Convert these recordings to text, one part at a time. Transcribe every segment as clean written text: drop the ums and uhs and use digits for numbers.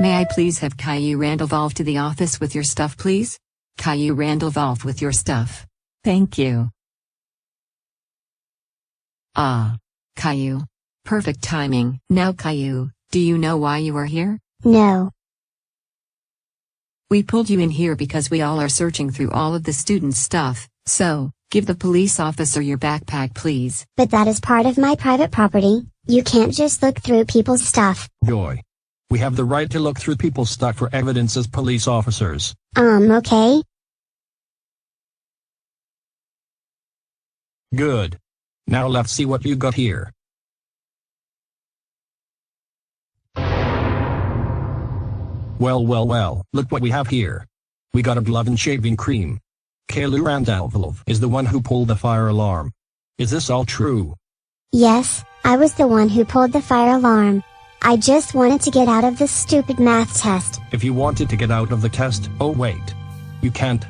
May I please have Caillou Randolph to the office with your stuff please? Caillou Randolph with your stuff. Thank you. Ah. Caillou. Perfect timing. Now Caillou, do you know why you are here? No. We pulled you in here because we all are searching through all of the students' stuff, so, give the police officer your backpack please. But that is part of my private property, you can't just look through people's stuff. Joy. We have the right to look through people's stuff for evidence as police officers. Okay. Good. Now let's see what you got here. Well, look what we have here. We got a glove and shaving cream. Caillou Randolph is the one who pulled the fire alarm. Is this all true? Yes, I was the one who pulled the fire alarm. I just wanted to get out of this stupid math test. If you wanted to get out of the test, oh wait. You can't.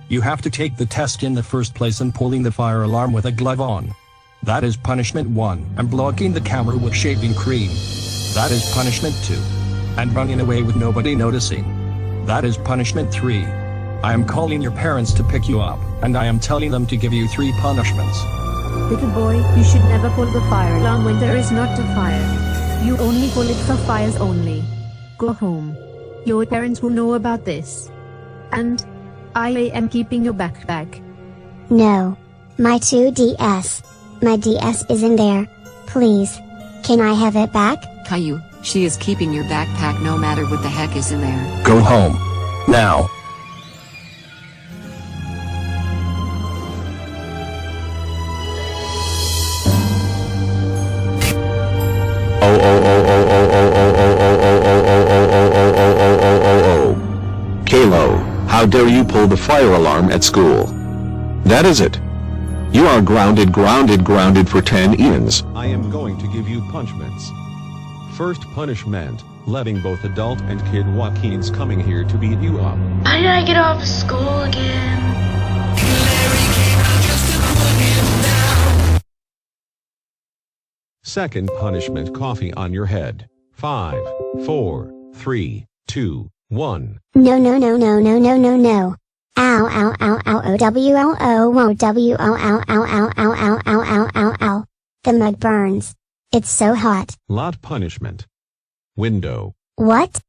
You have to take the test in the first place and pulling the fire alarm with a glove on. That is punishment 1. And blocking the camera with shaving cream. That is punishment 2. And running away with nobody noticing. That is punishment 3. I am calling your parents to pick you up, and I am telling them to give you 3 punishments. Little boy, you should never pull the fire alarm when there is not a fire. You only pull it for fires only. Go home. Your parents will know about this. And I am keeping your backpack. No. My 2DS. My DS is in there. Please. Can I have it back? Caillou, she is keeping your backpack no matter what the heck is in there. Go home. Now. Caillou, how dare you pull the fire alarm at school? That is it. You are grounded for 10 eons. I am going to give you punishments. First punishment, letting both adult and kid Joaquins coming here to beat you up. Why did I get off school again? Second punishment, coffee on your head. 5, 4, 3, 2, 1. No. Ow, ow, ow, ow, o, w, o, o, w, o, ow, ow, ow, ow, ow, ow, ow, ow, ow. The mug burns. It's so hot. Lot punishment. Window. What?